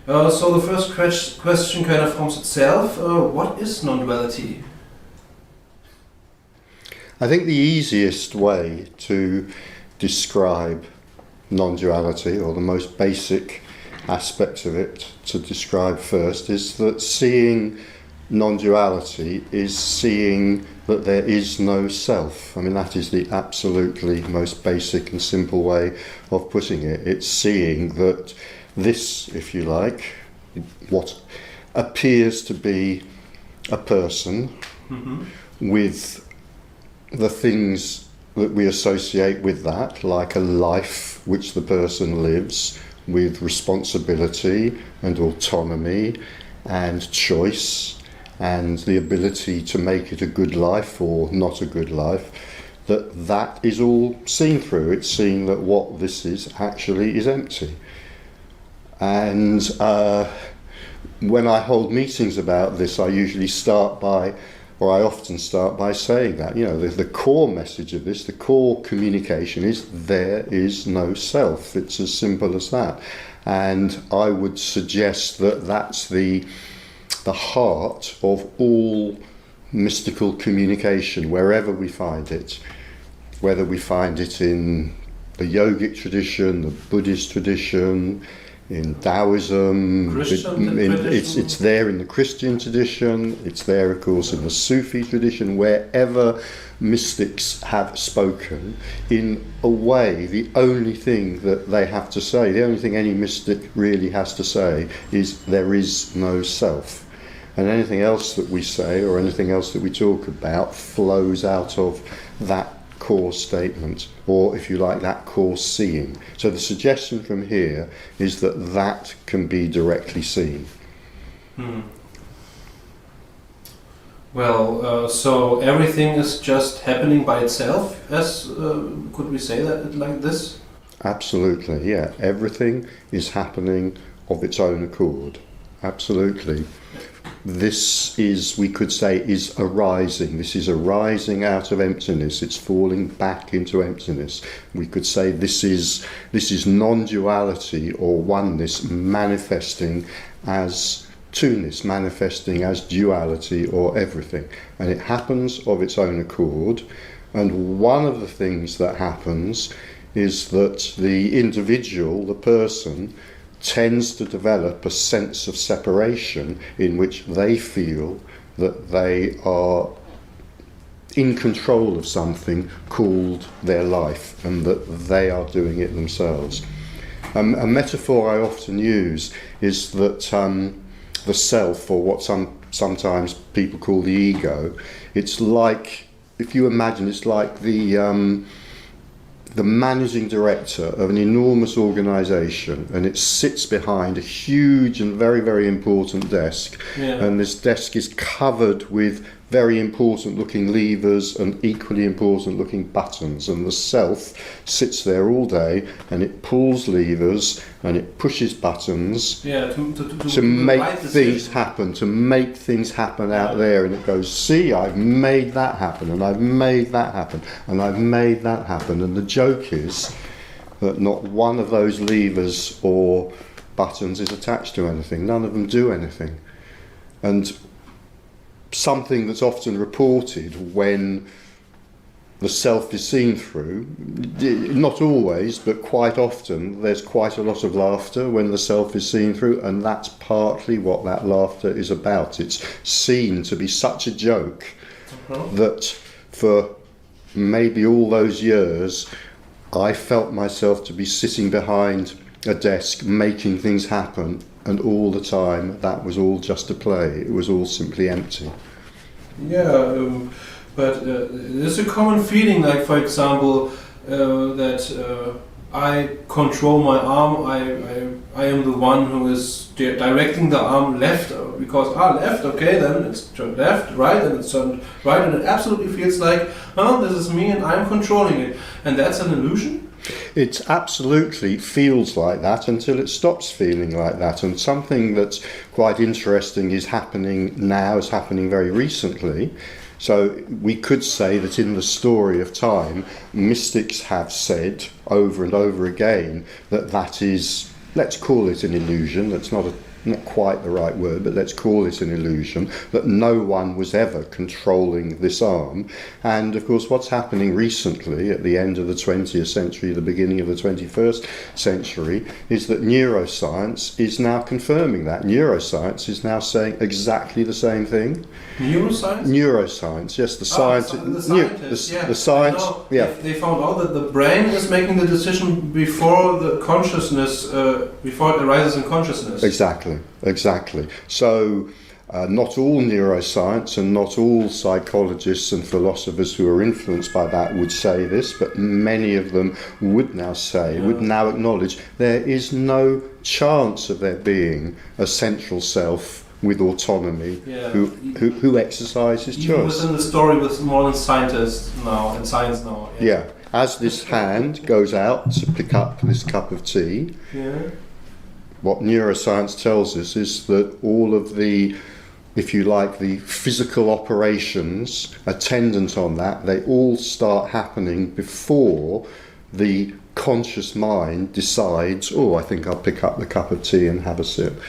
So the first question kind of forms itself. What is non-duality? I think the easiest way to describe non-duality, or the most basic aspects of it to describe first, is that seeing non-duality is seeing that there is no self. I mean, that is the absolutely most basic and simple way of putting it. It's seeing that this, if you like, what appears to be a person with the things that we associate with that, like a life which the person lives, with responsibility and autonomy and choice and the ability to make it a good life or not a good life, that is all seen through. It's seeing that what this is actually is empty. And when I hold meetings about this, I usually start by, or I often start by saying that, the core message of this, the core communication is there is no self. It's as simple as that. And I would suggest that that's the heart of all mystical communication, wherever we find it. Whether we find it in the yogic tradition, the Buddhist tradition, in Taoism, it's there in the Christian tradition, it's there of course in the Sufi tradition, wherever mystics have spoken. In a way, the only thing that they have to say, the only thing any mystic really has to say is there is no self. And anything else that we say or anything else that we talk about flows out of that core statement, or if you like, that core seeing. So the suggestion from here is that can be directly seen. Well, so everything is just happening by itself, as could we say that like this? Absolutely, yeah. Everything is happening of its own accord. Absolutely. This is, we could say, is arising. This is arising out of emptiness. It's falling back into emptiness. We could say this is non-duality, or oneness manifesting as two-ness, manifesting as duality or everything. And it happens of its own accord. And one of the things that happens is that the individual, the person, tends to develop a sense of separation in which they feel that they are in control of something called their life and that they are doing it themselves. A metaphor I often use is that the self, or what sometimes people call the ego, it's like, if you imagine, it's like the managing director of an enormous organisation, and it sits behind a huge and very, very important desk, and this desk is covered with very important looking levers and equally important looking buttons, and the self sits there all day and it pulls levers and it pushes buttons to make things happen, out there, and it goes, see, I've made that happen, and I've made that happen, and I've made that happen. And the joke is that not one of those levers or buttons is attached to anything. None of them do anything. And something that's often reported when the self is seen through, not always, but quite often, there's quite a lot of laughter when the self is seen through, and that's partly what that laughter is about. It's seen to be such a joke that for maybe all those years I felt myself to be sitting behind a desk making things happen, and all the time that was all just a play. It was all simply empty. But there's a common feeling, like for example, that I control my arm, I am the one who is directing the arm left, because left, okay, then it's turned left, right, and it's turned right, and it absolutely feels like, this is me and I'm controlling it. And that's an illusion? It absolutely feels like that until it stops feeling like that. And something that's quite interesting is happening now, is happening very recently. So we could say that in the story of time, mystics have said over and over again that is let's call it an illusion. That's not quite the right word, but let's call it an illusion, that no one was ever controlling this arm. And of course, what's happening recently at the end of the 20th century, the beginning of the 21st century, is that neuroscience is now confirming that. Neuroscience is now saying exactly the same thing. Neuroscience? Neuroscience, yes, the science. The science, yeah. They found out that the brain is making the decision before the consciousness, before it arises in consciousness. Exactly. So not all neuroscience and not all psychologists and philosophers who are influenced by that would say this, but many of them would now say, would now acknowledge, there is no chance of there being a central self with autonomy who exercises Even choice. within the story with modern scientists now and science now. Yeah. As this hand goes out to pick up this cup of tea, what neuroscience tells us is that all of the, if you like, the physical operations attendant on that, they all start happening before the conscious mind decides, oh, I think I'll pick up the cup of tea and have a sip.